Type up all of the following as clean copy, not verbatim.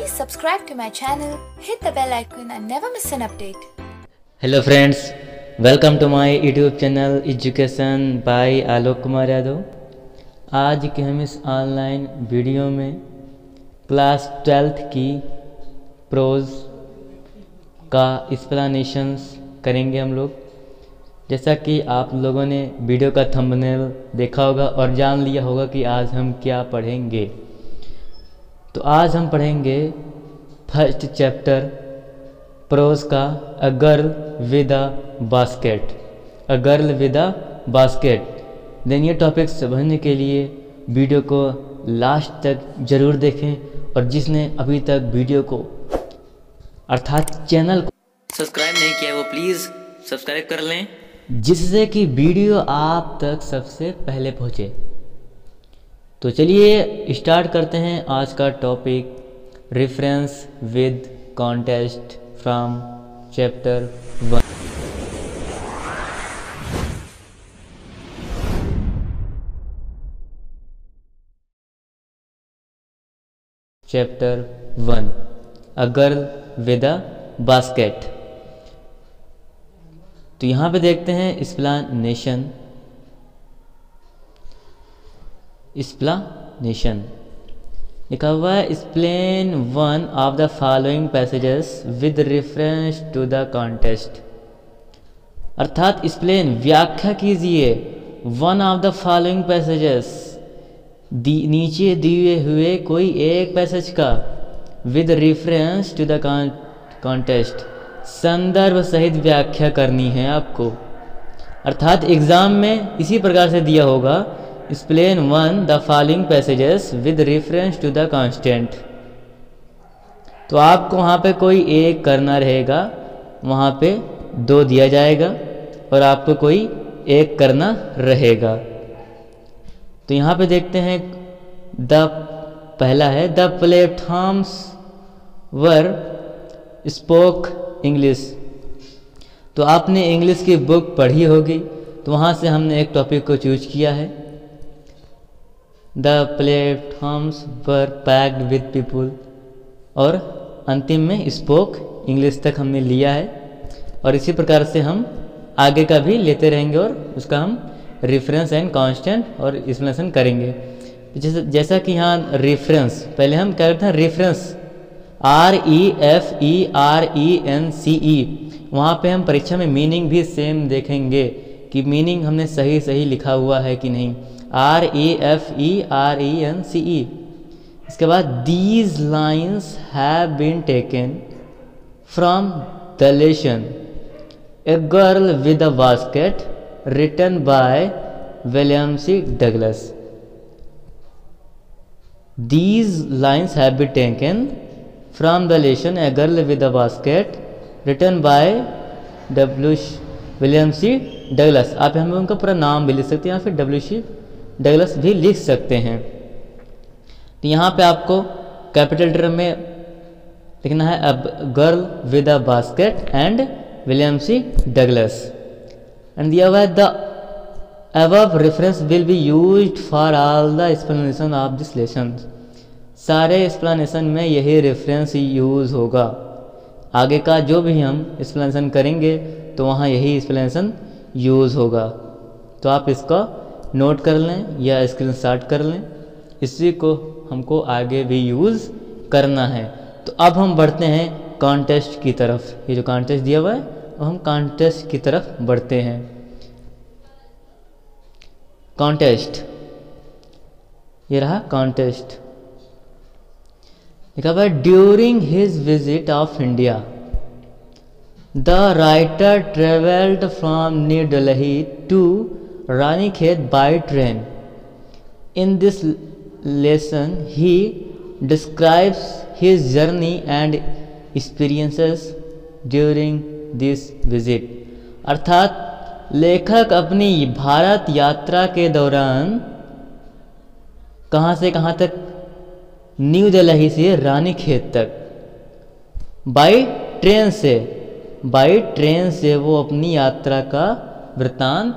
Please subscribe to my channel, hit the bell icon and never miss an update. Hello friends, welcome to my YouTube channel education by Alok Kumar Yadav. आज के हम इस online video में class 12th की pros का explanations करेंगे हम लोग। जैसा कि आप लोगों ने वीडियो का थंबनेल देखा होगा और जान लिया होगा कि आज हम क्या पढ़ेंगे। तो आज हम पढ़ेंगे फर्स्ट चैप्टर प्रोज का a girl with a basket. A girl with a basket. Then ये टॉपिक समझने के लिए वीडियो को लास्ट तक ज़रूर देखें और जिसने अभी तक वीडियो को अर्थात चैनल को सब्सक्राइब नहीं किया वो प्लीज़ सब्सक्राइब कर लें, जिससे कि वीडियो आप तक सबसे पहले पहुँचे। तो चलिए स्टार्ट करते हैं आज का topic, reference with context from chapter 1। Chapter 1 a girl with a basket. तो यहाँ पे देखते हैं एक्सप्लेनेशन। लिखा हुआ है explain one of the following passages with reference to the context. अर्थात एक्सप्लेन व्याख्या कीजिए one of the following passages नीचे दिए हुए कोई एक पैसेज का with reference to the context, संदर्भ सहित व्याख्या करनी है आपको। अर्थात एग्जाम में इसी प्रकार से दिया होगा, explain one the following passages with reference to the context. तो आपको वहाँ पे कोई एक करना रहेगा, वहाँ पे दो दिया जाएगा और आपको कोई एक करना रहेगा। तो यहाँ पे देखते हैं पहला है the platforms were spoke English. तो आपने इंग्लिश की बुक पढ़ी होगी, तो वहाँ से हमने एक टॉपिक को चूज किया है। The platforms were packed with people और अंतिम में स्पोक इंग्लिश तक हमने लिया है और इसी प्रकार से हम आगे का भी लेते रहेंगे और उसका हम रेफरेंस एंड कांस्टेंट और एक्सप्लेनेशन करेंगे। जैसा कि यहाँ रेफरेंस, पहले हम क्या करते हैं रेफरेंस REFERENCE। वहाँ पे हम परीक्षा में मीनिंग भी सेम देखेंगे कि मीनिंग हमने सही लिखा हुआ है कि नहीं। REFERENCE। इसके बाद these lines have been taken from the lesson a girl with a basket written by William C Douglas. These lines have been taken from the lesson A Girl with a Basket written by William C Douglas. आप हमें उनका पूरा नाम भी लिख सकते हैं या फिर WC डगलस भी लिख सकते हैं। तो यहाँ पे आपको कैपिटल लेटर में लिखना है A Girl with a Basket and William C Douglas. And दिया हुआ है the above reference will be used for all the explanation of this lesson। सारे एक्सप्लेनेशन में यही रेफरेंस यूज़ होगा। आगे का जो भी हम एक्सप्लेनेशन करेंगे तो वहाँ यही एक्सप्लेनेशन यूज़ होगा। तो आप इसका नोट कर लें या स्क्रीनशॉट कर लें, इसी को हमको आगे भी यूज़ करना है। तो अब हम बढ़ते हैं कॉन्टेस्ट की तरफ। ये जो कॉन्टेस्ट दिया हुआ है अब हम कॉन्टेस्ट की तरफ बढ़ते हैं। कॉन्टेस्ट, ये रहा कॉन्टेस्ट। लिखा हुआ है during his visit of India the writer travelled from New Delhi to Ranikhet by train. In this lesson he describes his journey and experiences during this visit. अर्थात लेखक अपनी भारत यात्रा के दौरान कहाँ से कहाँ तक, न्यू दिल्ली से रानीखेत तक बाय ट्रेन से वो अपनी यात्रा का वृत्तांत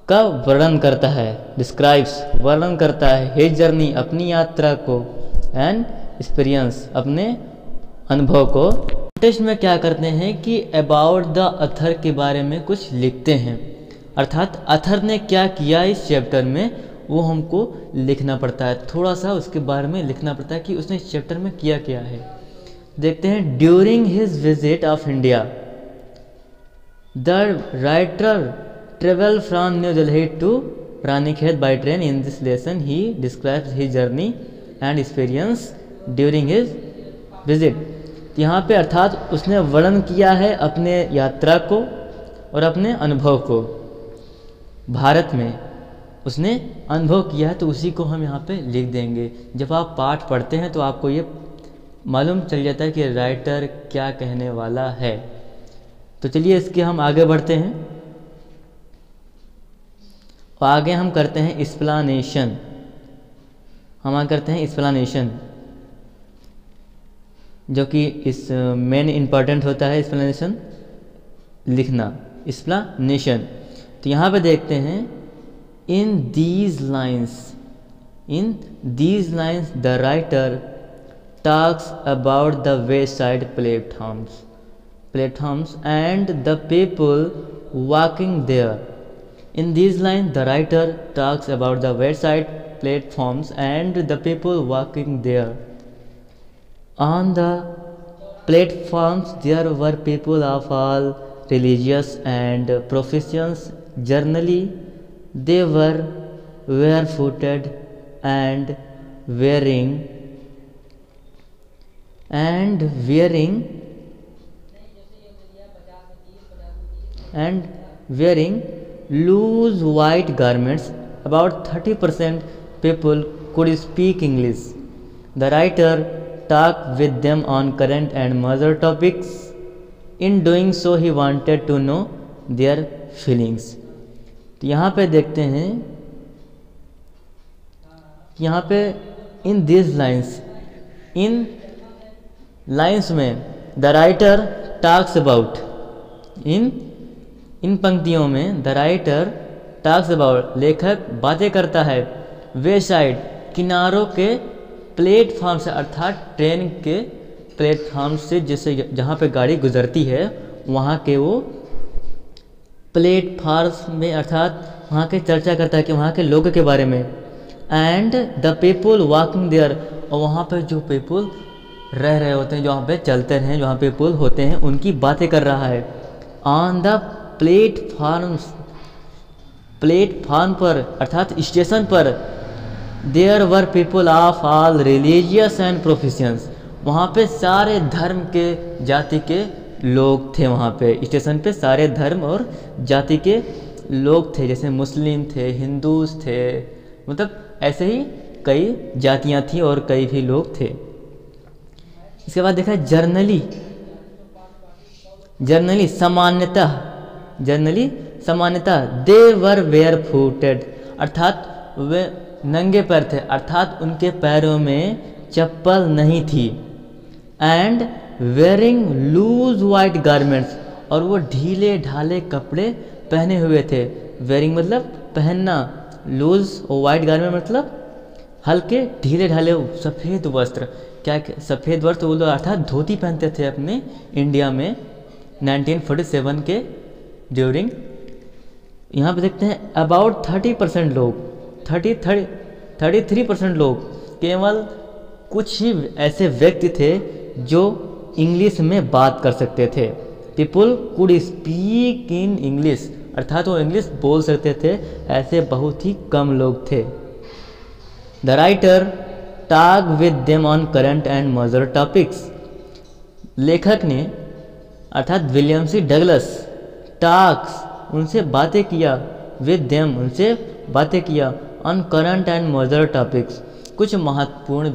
का वर्णन करता है। डिस्क्राइब्स वर्णन करता है हिज जर्नी अपनी यात्रा को एंड एक्सपीरियंस, अपने अनुभव को। टेस्ट में क्या करते हैं कि अबाउट द अथर के बारे में कुछ लिखते हैं, अर्थात अथर ने क्या किया इस चैप्टर में वो हमको लिखना पड़ता है, थोड़ा सा उसके बारे में लिखना पड़ता है कि उसने इस चैप्टर में किया क्या है। देखते हैं, during his visit of India the writer travel from New Delhi to Ranikhet by train. In this lesson he describes his journey and experience during his visit. यहाँ पे अर्थात उसने वर्णन किया है अपने यात्रा को और अपने अनुभव को। भारत में उसने अनुभव किया है तो उसी को हम यहाँ पे लिख देंगे। जब आप पाठ पढ़ते हैं तो आपको ये मालूम चल जाता है कि राइटर क्या कहने वाला है। तो चलिए इसके हम आगे बढ़ते हैं और आगे हम करते हैं एक्सप्लेनेशन। हम आगे करते हैं एक्सप्लेनेशन, जो कि इस मेन इम्पॉर्टेंट होता है एक्सप्लेनेशन लिखना, एक्सप्लेनेशन। तो यहाँ पे देखते हैं, in these lines the writer talks about the west side platforms and the people walking there. In these lines, the writer talks about the west side platforms and the people walking there. On the platforms, there were people of all religious and professions. Generally, they were barefooted and wearing loose white garments. About 30% people could speak English. The writer talked with them on current and major topics. In doing so, he wanted to know their feelings. तो यहाँ पे देखते हैं, यहाँ पे in this lines, in lines में the writer talks about, इन पंक्तियों में द राइटर टॉक्स अबाउट, लेखक बातें करता है, वे साइड किनारों के प्लेटफॉर्म से, अर्थात ट्रेन के प्लेटफॉर्म से, जैसे जहाँ पे गाड़ी गुजरती है वहाँ के वो प्लेटफॉर्म में, अर्थात वहाँ के चर्चा करता है कि वहाँ के लोगों के बारे में। And the people walking there, और वहाँ पे जो पीपल रह रहे होते हैं, जो वहाँ पे चलते हैं, जहाँ पीपल होते हैं, उनकी बातें कर रहा है। ऑन द प्लेटफॉर्म पर, अर्थात स्टेशन पर, there were people of all religious and professions, वहाँ पे सारे धर्म के जाति के लोग थे। वहाँ पे स्टेशन पे सारे धर्म और जाति के लोग थे, जैसे मुस्लिम थे, हिंदूज थे, मतलब ऐसे ही कई जातियाँ थी और कई भी लोग थे। इसके बाद देखा सामान्यतः दे वर वेयर फूटेड, अर्थात वे नंगे पैर थे, अर्थात उनके पैरों में चप्पल नहीं थी। And wearing loose white garments, और वो ढीले ढाले कपड़े पहने हुए थे। वेयरिंग मतलब पहनना, लूज और वाइट गारमेंट मतलब हल्के ढीले ढाले सफ़ेद वस्त्र। क्या सफ़ेद वस्त्र वो लोग अर्थात धोती पहनते थे अपने इंडिया में 1947 के ड्यूरिंग। यहाँ पे देखते हैं अबाउट 30% लोग, 33% लोग, केवल कुछ ही ऐसे व्यक्ति थे जो इंग्लिश में बात कर सकते थे। People could speak in English, अर्थात वो इंग्लिश बोल सकते थे, ऐसे बहुत ही कम लोग थे। The writer talk with them on current and major topics, लेखक ने अर्थात विलियम सी डगलस टॉक्स उनसे बातें किया, विद देम उनसे बातें किया, on current and major topics कुछ महत्वपूर्ण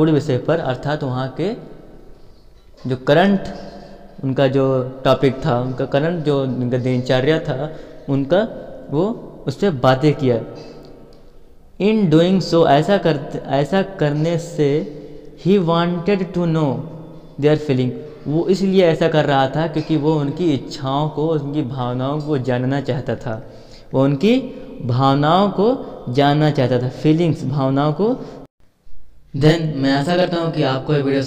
विषय पर, अर्थात वहाँ के जो करंट उनका जो टॉपिक था, उनका करंट जो उनका दिनचर्या था उनका, वो उस पर बातें किया। इन डूइंग सो, ऐसा करने से he wanted to know their feeling, वो इसलिए ऐसा कर रहा था क्योंकि वो उनकी इच्छाओं को, उनकी भावनाओं को जानना चाहता था। वो उनकी भावनाओं को जानना चाहता था, फीलिंग्स, भावनाओं को देन मैं आशा करता हूँ कि आपको ये वीडियो